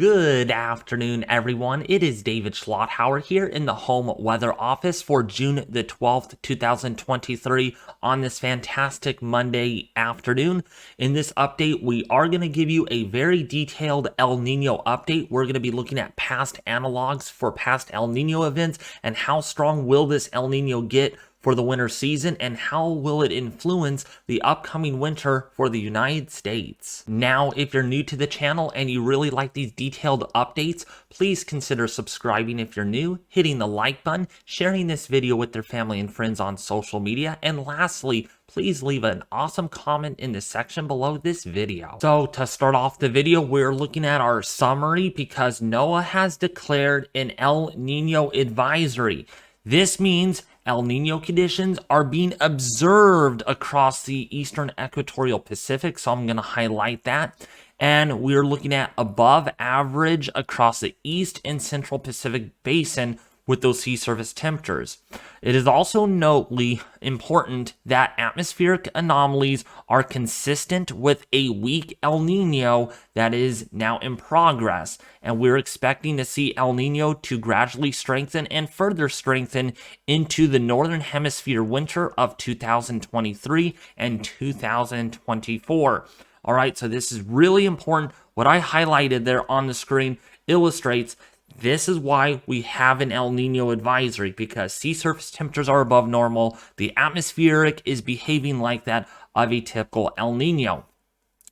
Good afternoon, everyone. It is David Schlotthauer here in the home weather office for June the 12th, 2023 on this fantastic Monday afternoon. In this update, we are going to give you a very detailed El Nino update. We're going to be looking at past analogs for past El Nino events and how strong will this El Nino get for the winter season, and how will it influence the upcoming winter for the United States. Now, if you're new to the channel and you really like these detailed updates, please consider subscribing if you're new, hitting the like button, sharing this video with your family and friends on social media, and lastly, please leave an awesome comment in the section below this video. So to start off the video, we're looking at our summary because NOAA has declared an El Nino advisory. This means El Nino conditions are being observed across the eastern equatorial Pacific, so I'm going to highlight that. And we're looking at above average across the east and central Pacific basin with those sea surface temperatures. It is also notably important that atmospheric anomalies are consistent with a weak El Nino that is now in progress, and we're expecting to see El Nino to gradually strengthen and further strengthen into the northern hemisphere winter of 2023 and 2024. All right, so this is really important. What I highlighted there on the screen illustrates this is why we have an El Nino advisory, because sea surface temperatures are above normal. The atmospheric is behaving like that of a typical El Nino.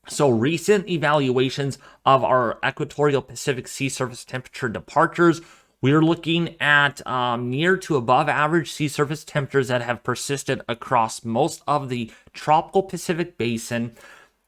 So recent evaluations of our equatorial Pacific sea surface temperature departures, we're looking at near to above average sea surface temperatures that have persisted across most of the tropical Pacific basin.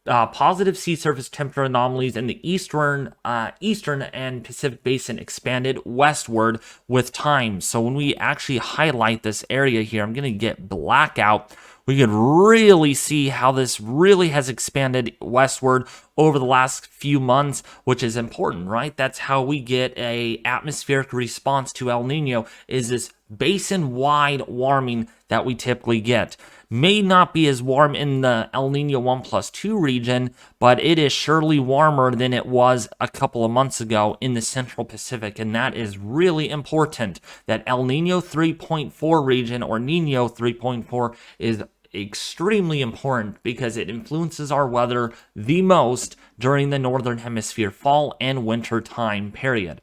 Positive sea surface temperature anomalies in the eastern and Pacific basin expanded westward with time. So when we actually highlight this area here, I'm going to get blackout. We could really see how this really has expanded westward over the last few months, which is important, right? That's how we get a atmospheric response to El Nino, is this basin-wide warming that we typically get. May not be as warm in the El Nino 1+2 region, but it is surely warmer than it was a couple of months ago in the Central Pacific, and that is really important. That El Nino 3.4 region, or Nino 3.4, is extremely important because it influences our weather the most during the Northern Hemisphere fall and winter time period.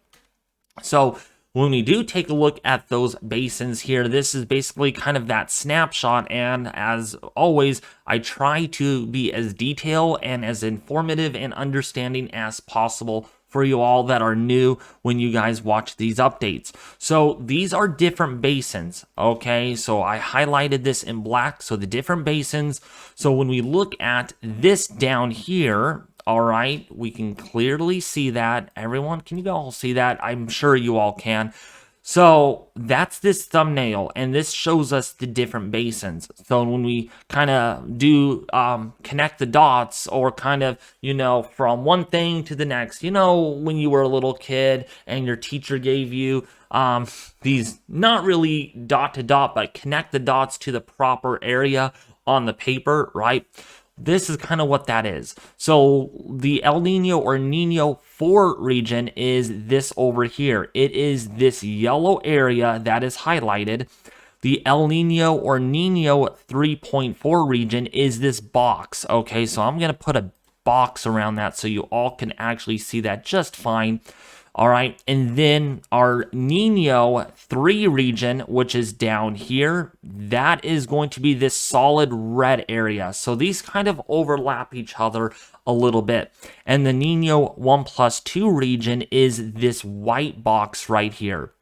So when we do take a look at those basins here, this is basically kind of that snapshot, and as always, I try to be as detailed and as informative and understanding as possible for you all that are new when you guys watch these updates. So these are different basins, okay? So I highlighted this in black, so the different basins. So when we look at this down here, all right, we can clearly see that. Everyone, can you all see that? I'm sure you all can. So that's this thumbnail, and this shows us the different basins. So when we kind of do connect the dots, or kind of, from one thing to the next, when you were a little kid and your teacher gave you these, not really dot to dot, but connect the dots to the proper area on the paper, right? This is kind of what that is. So the El Nino or Nino 4 region is this over here. It is this yellow area that is highlighted. The El Nino or Nino 3.4 region is this box. Okay, so I'm going to put a box around that so you all can actually see that just fine. All right, and then our Nino 3 region, which is down here, that is going to be this solid red area. So these kind of overlap each other a little bit. And the Nino 1+2 region is this white box right here.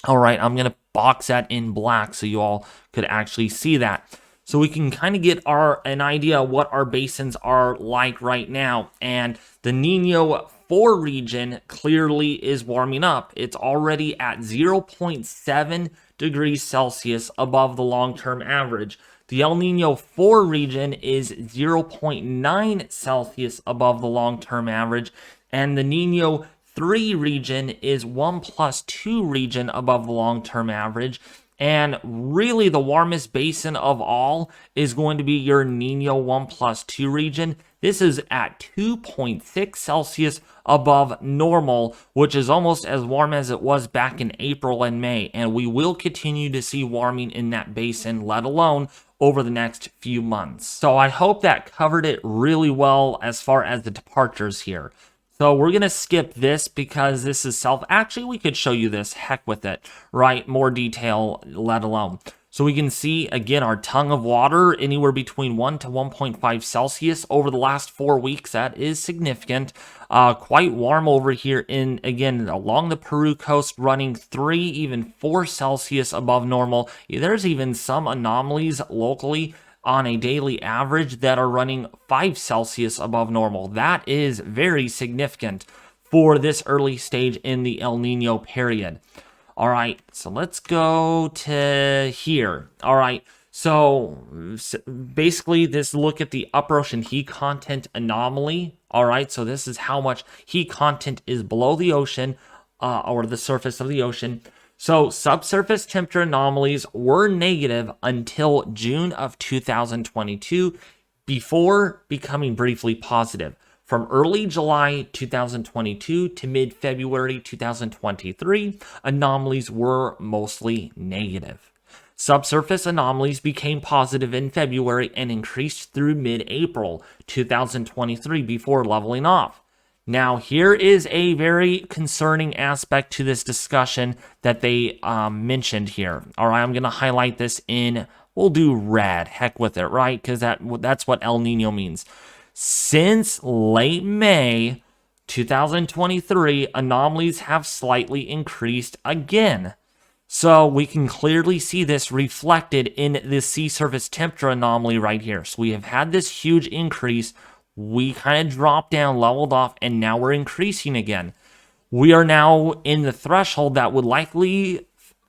All right, I'm going to box that in black so you all could actually see that. So we can kind of get an idea of what our basins are like right now. And the Nino 4 region clearly is warming up. It's already at 0.7 degrees Celsius above the long-term average. The El Nino 4 region is 0.9 Celsius above the long-term average, and the Nino 3 region is 1+2 region above the long-term average. And really the warmest basin of all is going to be your Nino 1+2 region. This is at 2.6 Celsius above normal, which is almost as warm as it was back in April and May. And we will continue to see warming in that basin, let alone over the next few months. So I hope that covered it really well as far as the departures here. So we're going to skip this because this is actually, we could show you this, heck with it, right? More detail, let alone. So we can see, again, our tongue of water anywhere between 1 to 1.5 Celsius over the last 4 weeks. That is significant. Quite warm over here again, along the Peru coast, running 3, even 4 Celsius above normal. There's even some anomalies locally on a daily average that are running 5 Celsius above normal. That is very significant for this early stage in the El Nino period. All right, so let's go to here. All right, so basically this look at the upper ocean heat content anomaly. All right, so this is how much heat content is below the ocean or the surface of the ocean. So subsurface temperature anomalies were negative until June of 2022 before becoming briefly positive. From early July 2022 to mid-February 2023, anomalies were mostly negative. Subsurface anomalies became positive in February and increased through mid-April 2023 before leveling off. Now, here is a very concerning aspect to this discussion that they mentioned here. All right, I'm going to highlight this we'll do red, heck with it, right? Because that's what El Nino means. Since late May 2023, anomalies have slightly increased again. So we can clearly see this reflected in the sea surface temperature anomaly right here. So we have had this huge increase. We kind of dropped down, leveled off, and now we're increasing again. We are now in the threshold that would likely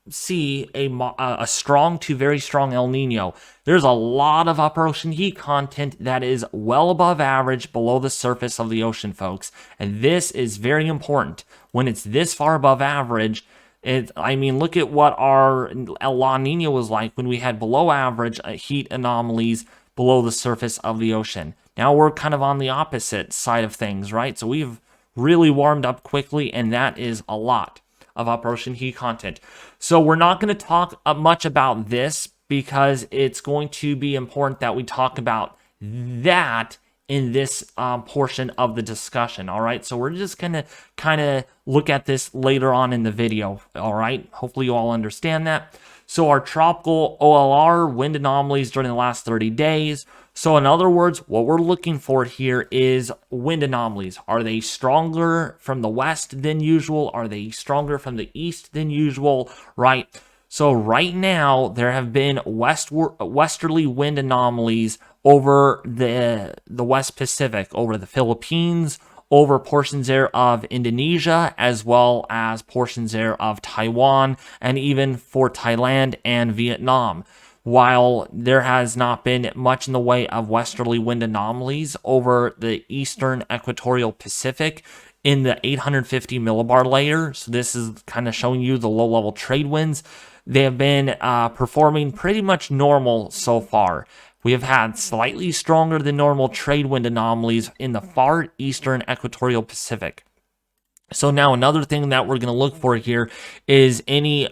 see a strong to very strong El Nino. There's a lot of upper ocean heat content that is well above average below the surface of the ocean, folks. And this is very important. When it's this far above average, look at what our La Nina was like when we had below average heat anomalies below the surface of the ocean. Now we're kind of on the opposite side of things, right? So we've really warmed up quickly, and that is a lot of upper ocean heat content. So we're not going to talk much about this because it's going to be important that we talk about that in this portion of the discussion, all right? So we're just going to kind of look at this later on in the video, all right? Hopefully you all understand that. So our tropical OLR wind anomalies during the last 30 days. So in other words, what we're looking for here is wind anomalies. Are they stronger from the west than usual? Are they stronger from the east than usual, right? So right now, there have been westerly wind anomalies over the West Pacific, over the Philippines, over portions there of Indonesia, as well as portions there of Taiwan, and even for Thailand and Vietnam. While there has not been much in the way of westerly wind anomalies over the eastern equatorial Pacific in the 850 millibar layer, so this is kind of showing you the low-level trade winds, they have been performing pretty much normal so far. We have had slightly stronger than normal trade wind anomalies in the far eastern equatorial Pacific. So now another thing that we're going to look for here is any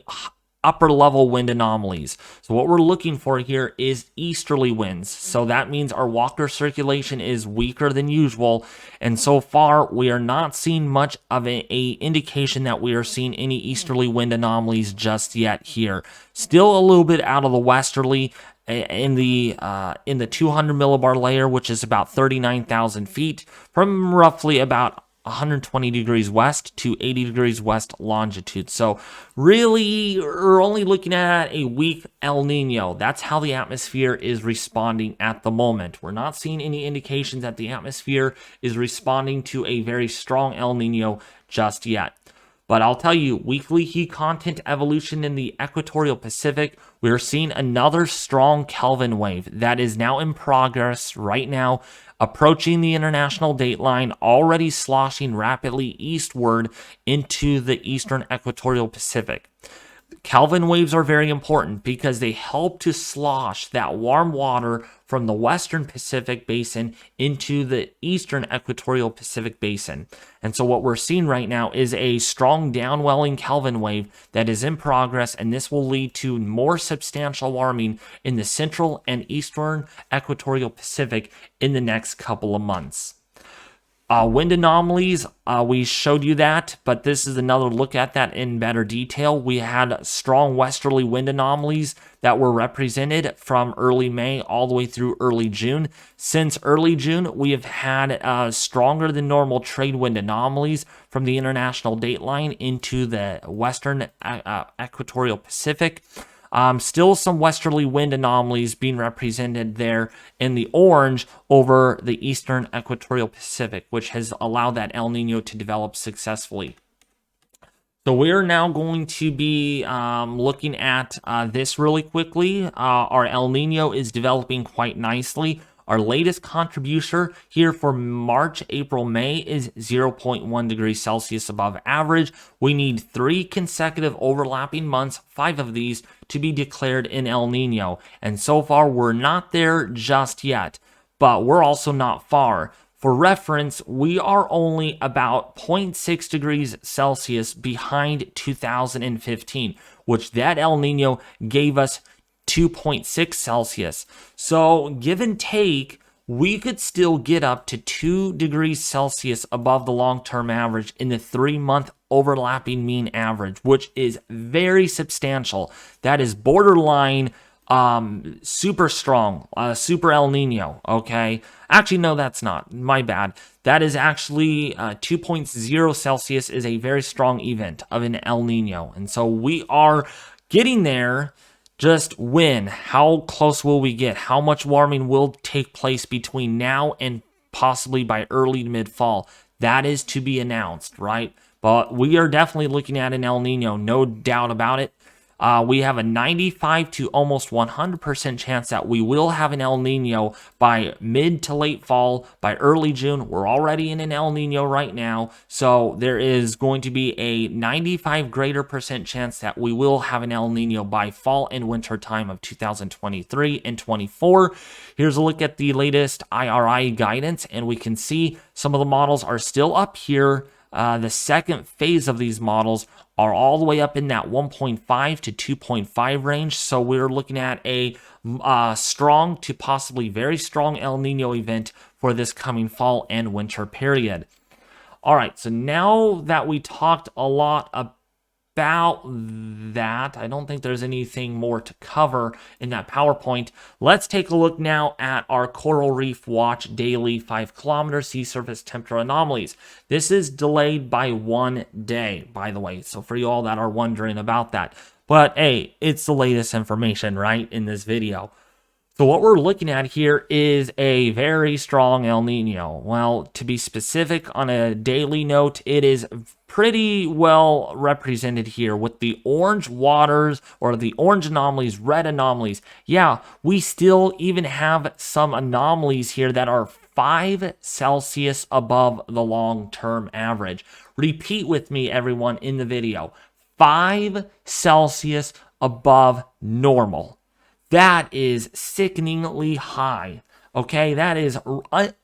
upper level wind anomalies. So what we're looking for here is easterly winds. So that means our Walker circulation is weaker than usual. And so far, we are not seeing much of a indication that we are seeing any easterly wind anomalies just yet here. Still a little bit out of the westerly in the 200 millibar layer, which is about 39,000 feet from roughly about 120 degrees west to 80 degrees west longitude. So really, we're only looking at a weak El Nino. That's how the atmosphere is responding at the moment. We're not seeing any indications that the atmosphere is responding to a very strong El Nino just yet. But I'll tell you, weekly heat content evolution in the equatorial Pacific, we're seeing another strong Kelvin wave that is now in progress right now, approaching the international dateline, already sloshing rapidly eastward into the eastern equatorial Pacific. Kelvin waves are very important because they help to slosh that warm water from the western Pacific Basin into the eastern equatorial Pacific Basin. And so what we're seeing right now is a strong downwelling Kelvin wave that is in progress, and this will lead to more substantial warming in the central and eastern equatorial Pacific in the next couple of months. Wind anomalies, we showed you that, but this is another look at that in better detail. We had strong westerly wind anomalies that were represented from early May all the way through early June. Since early June, we have had stronger than normal trade wind anomalies from the international dateline into the western equatorial Pacific. Still some westerly wind anomalies being represented there in the orange over the eastern equatorial Pacific, which has allowed that El Nino to develop successfully. So we're now going to be looking at this really quickly. Our El Nino is developing quite nicely. Our latest contribution here for March, April, May is 0.1 degrees Celsius above average. We need 3 consecutive overlapping months, 5 of these, to be declared in El Nino. And so far, we're not there just yet, but we're also not far. For reference, we are only about 0.6 degrees Celsius behind 2015, which that El Nino gave us 2.6 Celsius. So give and take, we could still get up to 2 degrees Celsius above the long-term average in the 3-month overlapping mean average, which is very substantial. That is borderline super strong, super El Nino, okay? Actually, no, that's not. My bad. That is actually 2.0 Celsius is a very strong event of an El Nino. And so we are getting there. Just when? How close will we get? How much warming will take place between now and possibly by early to mid-fall? That is to be announced, right? But we are definitely looking at an El Nino, no doubt about it. We have a 95 to almost 100% chance that we will have an El Nino by mid to late fall, by early June. We're already in an El Nino right now, so there is going to be a 95 greater percent chance that we will have an El Nino by fall and winter time of 2023 and 24. Here's a look at the latest IRI guidance, and we can see some of the models are still up here. The second phase of these models are all the way up in that 1.5 to 2.5 range. So we're looking at a strong to possibly very strong El Nino event for this coming fall and winter period. All right, so now that we talked a lot about that, I don't think there's anything more to cover in that PowerPoint. Let's take a look now at our Coral Reef Watch daily 5-kilometer sea surface temperature anomalies. This is delayed by 1 day, by the way, so for you all that are wondering about that. But hey, it's the latest information, right, in this video. So what we're looking at here is a very strong El Nino. Well, to be specific on a daily note, it is pretty well represented here with the orange waters or the orange anomalies, red anomalies. Yeah, we still even have some anomalies here that are 5 Celsius above the long-term average. Repeat with me, everyone, in the video. 5 Celsius above normal. That is sickeningly high, okay? That is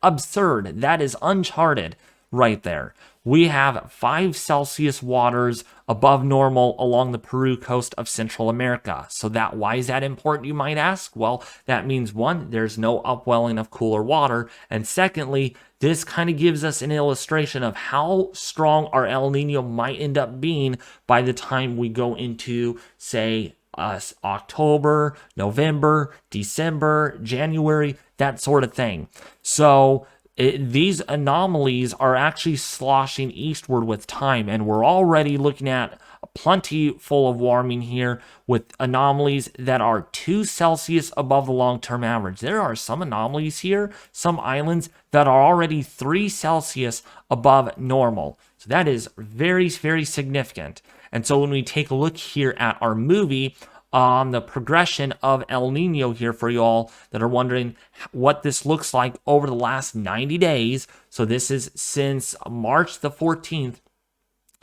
absurd. That is uncharted right there. We have 5 Celsius waters above normal along the Peru coast of Central America. So why is that important, you might ask? Well, that means 1, there's no upwelling of cooler water. And secondly, this kind of gives us an illustration of how strong our El Nino might end up being by the time we go into, say, October, November, December, January, that sort of thing. So these anomalies are actually sloshing eastward with time, and we're already looking at plenty full of warming here with anomalies that are 2 Celsius above the long-term average. There are some anomalies here, some islands that are already 3 Celsius above normal. So that is very, very significant. And so when we take a look here at our movie on the progression of El Nino here for you all that are wondering what this looks like over the last 90 days. So this is since March the 14th.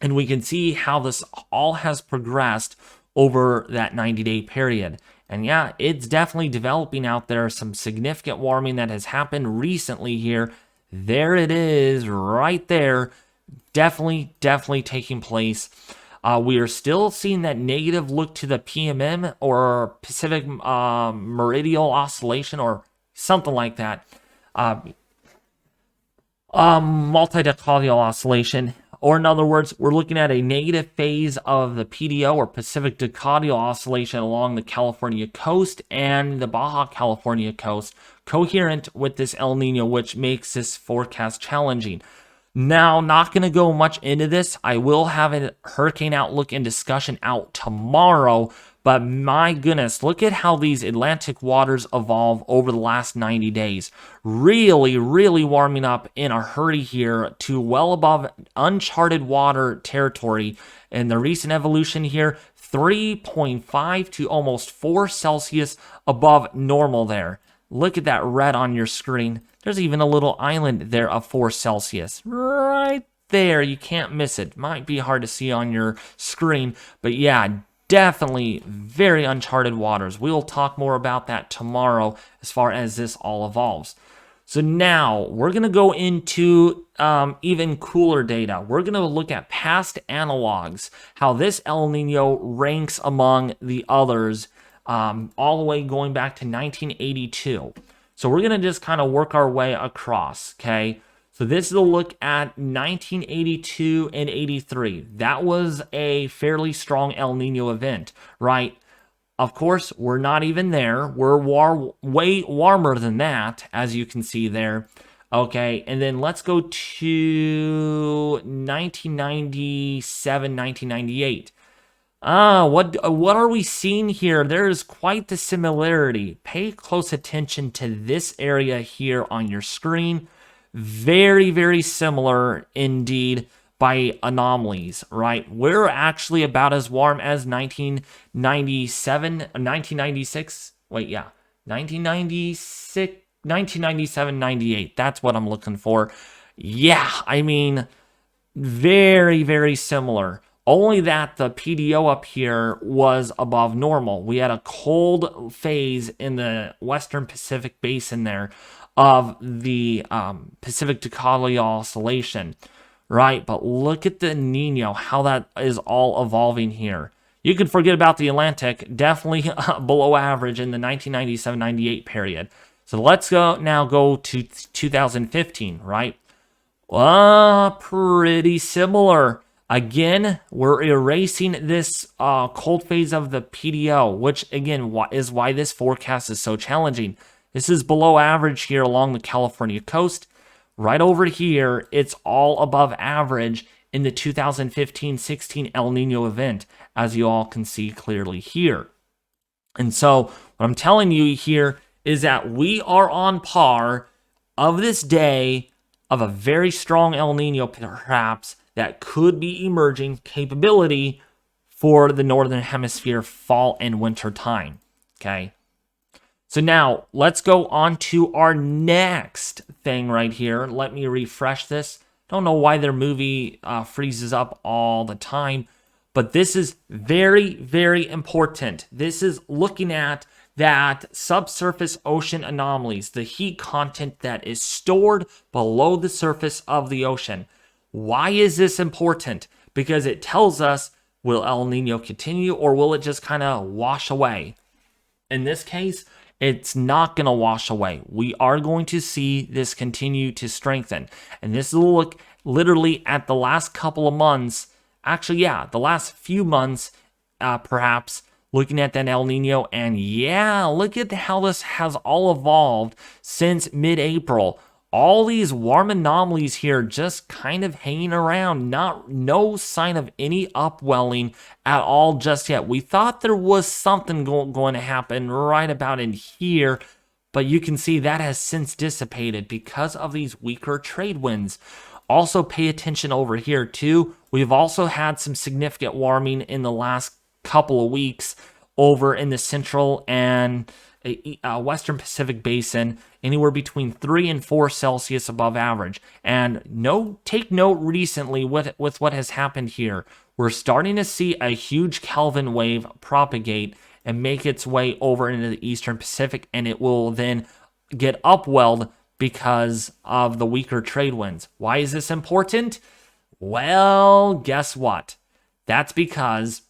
And we can see how this all has progressed over that 90-day period. And yeah, it's definitely developing out there. Some significant warming that has happened recently here. There it is right there. Definitely taking place. We are still seeing that negative look to the PMM or Pacific Meridional Oscillation or something like that. Multi-decadal oscillation. Or in other words, we're looking at a negative phase of the PDO or Pacific Decadal Oscillation along the California coast and the Baja California coast, coherent with this El Nino, which makes this forecast challenging. Now, not going to go much into this. I will have a hurricane outlook and discussion out tomorrow, but my goodness, look at how these Atlantic waters evolve over the last 90 days. Really warming up in a hurry here to well above uncharted water territory. And the recent evolution here, 3.5 to almost 4 Celsius above normal there. Look at that red on your screen. There's even a little island there of 4 Celsius. Right there. You can't miss it. Might be hard to see on your screen. But yeah, definitely very uncharted waters. We'll talk more about that tomorrow as far as this all evolves. So now we're going to go into even cooler data. We're going to look at past analogs, how this El Nino ranks among the others, all the way going back to 1982. So we're going to just kind of work our way across, okay? So this is a look at 1982 and 83. That was a fairly strong El Nino event, right? Of course, we're not even there. We're way warmer than that, as you can see there. Okay, and then let's go to 1997, 1998. What are we seeing here? There is quite the similarity. Pay close attention to this area here on your screen. Very similar indeed by anomalies, right? We're actually about as warm as 1996. Wait, yeah. 1997, 98. That's what I'm looking for. Yeah, I mean, very similar. Only that the PDO up here was above normal. We had a cold phase in the Western Pacific Basin there of the Pacific Decadal Oscillation, right? But look at the Nino, how that is all evolving here. You can forget about the Atlantic, definitely below average in the 1997-98 period. So let's go to 2015, right? Pretty similar. Again, we're erasing this cold phase of the PDO, which again is why this forecast is so challenging. This is below average here along the California coast. Right over here, it's all above average in the 2015-16 El Nino event, as you all can see clearly here. And so what I'm telling you here is that we are on par of this day of a very strong El Nino, perhaps, that could be emerging capability for the Northern Hemisphere fall and winter time, okay? So now, let's go on to our next thing right here. Let me refresh this. Don't know why their movie freezes up all the time, but this is very important. This is looking at that subsurface ocean anomalies, the heat content that is stored below the surface of the ocean. Why is this important? Because it tells us, will El Nino continue or will it just kind of wash away? In this case, it's not going to wash away. We are going to see this continue to strengthen. And this will look literally at the last couple of months. Actually, yeah, the last few months, perhaps, looking at that El Nino. And yeah, look at how this has all evolved since mid-April. All these warm anomalies here just kind of hanging around. No sign of any upwelling at all just yet. We thought there was something going to happen right about in here, but you can see that has since dissipated because of these weaker trade winds. Also pay attention over here too. We've also had some significant warming in the last couple of weeks over in the central and Western Pacific Basin, anywhere between 3 and 4 Celsius above average. And take note recently with what has happened here. we're starting to see a huge Kelvin wave propagate and make its way over into the Eastern Pacific, and it will then get upwelled because of the weaker trade winds. Why is this important? Well, guess what? That's because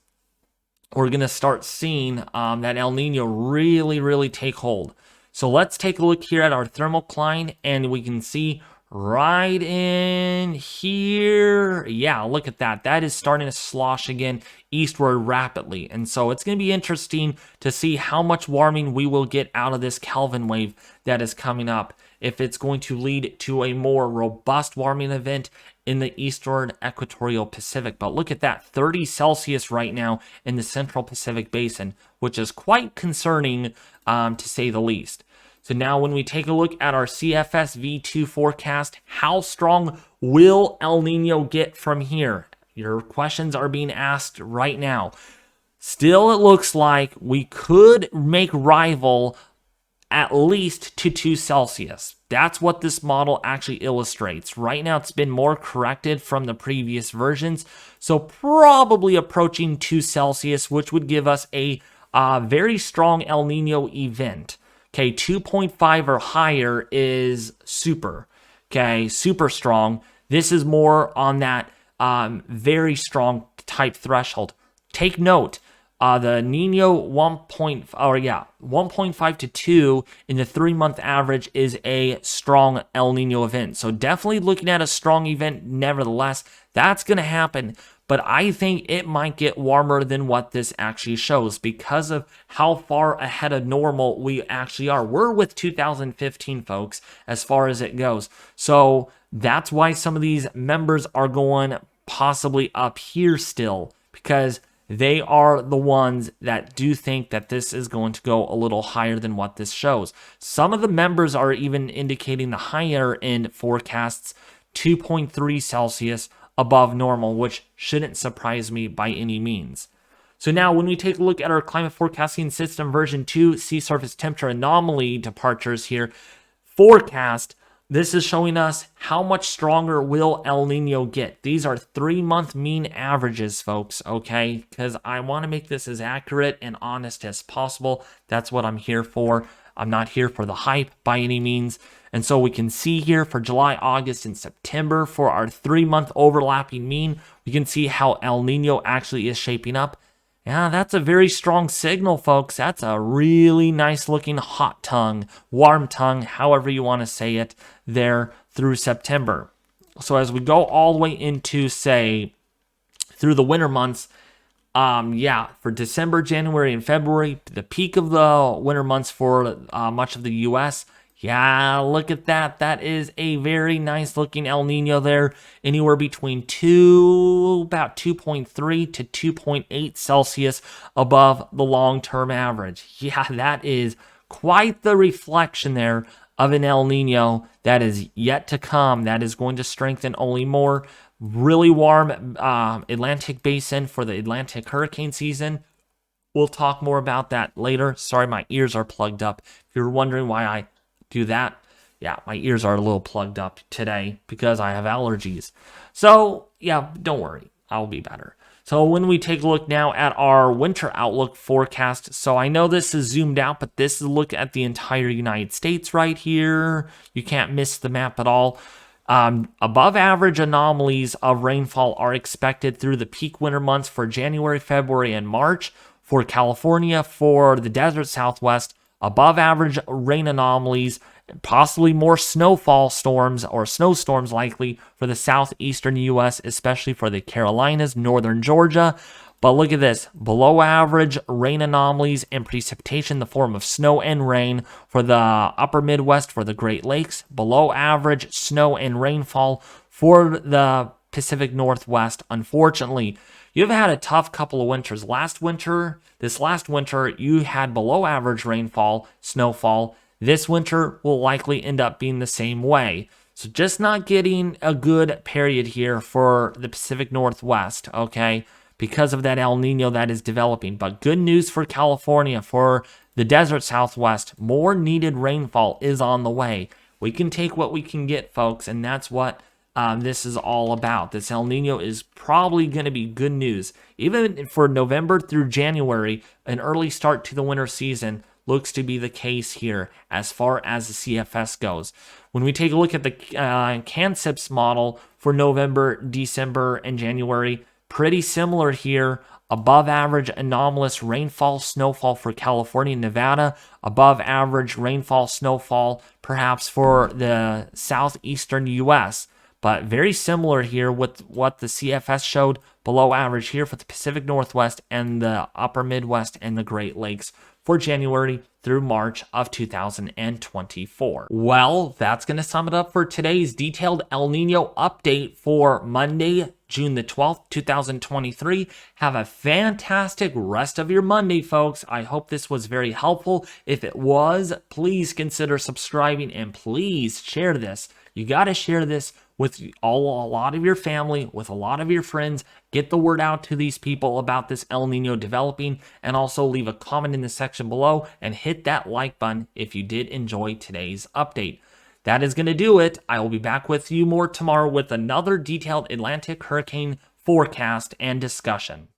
we're going to start seeing that El Nino really take hold. So let's take a look here at our thermocline, and we can see right in here. Yeah, look at that. That is starting to slosh again eastward rapidly. And so it's going to be interesting to see how much warming we will get out of this Kelvin wave that is coming up. If it's going to lead to a more robust warming event in the eastern equatorial Pacific. But look at that, 30 Celsius right now in the central Pacific basin, which is quite concerning to say the least. So now when we take a look at our CFS V2 forecast, how strong will El Nino get from here? Your questions are being asked right now. Still, it looks like we could make rival at least to 2 Celsius. That's what this model actually illustrates. Right now, it's been more corrected from the previous versions, so probably approaching 2 Celsius, which would give us a very strong El Nino event. Okay, 2.5 or higher is super. Okay, super strong. This is more on that very strong type threshold. Take note, the Nino 1.5 to 2 in the 3-month average is a strong El Nino event. So definitely looking at a strong event nevertheless. That's going to happen. But I think it might get warmer than what this actually shows because of how far ahead of normal we actually are. We're with 2015, folks, as far as it goes. So that's why some of these members are going possibly up here still, because they are the ones that do think that this is going to go a little higher than what this shows. Some of the members are even indicating the higher end forecasts, 2.3 Celsius above normal, which shouldn't surprise me by any means. So now when we take a look at our climate forecasting system version 2 sea surface temperature anomaly departures here forecast, this is showing us how much stronger will El Nino get. These are 3-month mean averages, folks, okay? Because I want to make this as accurate and honest as possible. That's what I'm here for. I'm not here for the hype by any means. And so we can see here for July, August, and September for our 3-month overlapping mean, we can see how El Nino actually is shaping up. Yeah, that's a very strong signal, folks. That's a really nice looking hot tongue, warm tongue, however you want to say it, there through September. So as we go all the way into, say, through the winter months, for December, January, and February, the peak of the winter months for much of the U.S., yeah, look at that. That is a very nice looking El Nino there. Anywhere between about 2.3 to 2.8 Celsius above the long-term average. Yeah, that is quite the reflection there of an El Nino that is yet to come. That is going to strengthen only more. Really warm Atlantic basin for the Atlantic hurricane season. We'll talk more about that later. Sorry, my ears are plugged up. If you're wondering why I do that, yeah, my ears are a little plugged up today because I have allergies. So yeah, don't worry, I'll be better. So when we take a look now at our winter outlook forecast, so I know this is zoomed out, but this is a look at the entire United States right here. You can't miss the map at all. Above average anomalies of rainfall are expected through the peak winter months for January, February, and March. For California, for the desert Southwest, above average rain anomalies, possibly more snowfall storms or snowstorms likely for the southeastern U.S., especially for the Carolinas, northern Georgia. But look at this, below average rain anomalies and precipitation in the form of snow and rain for the upper Midwest, for the Great Lakes. Below average snow and rainfall for the Pacific Northwest. Unfortunately, you've had a tough couple of winters. This last winter, you had below average rainfall, snowfall. This winter will likely end up being the same way. So just not getting a good period here for the Pacific Northwest, okay, because of that El Nino that is developing. But good news for California, for the desert Southwest, more needed rainfall is on the way. We can take what we can get, folks, and that's what this is all about. This El Nino is probably going to be good news. Even for November through January, an early start to the winter season looks to be the case here as far as the CFS goes. When we take a look at the CANSIPS model for November, December, and January, pretty similar here. Above average anomalous rainfall, snowfall for California and Nevada. Above average rainfall, snowfall perhaps for the southeastern U.S. But very similar here with what the CFS showed. Below average here for the Pacific Northwest and the upper Midwest and the Great Lakes for January through March of 2024. Well, that's going to sum it up for today's detailed El Nino update for Monday, June the 12th, 2023. Have a fantastic rest of your Monday, folks. I hope this was very helpful. If it was, please consider subscribing and please share this. You got to share this with a lot of your family, with a lot of your friends. Get the word out to these people about this El Nino developing, and also leave a comment in the section below and hit that like button if you did enjoy today's update. That is going to do it. I will be back with you more tomorrow with another detailed Atlantic hurricane forecast and discussion.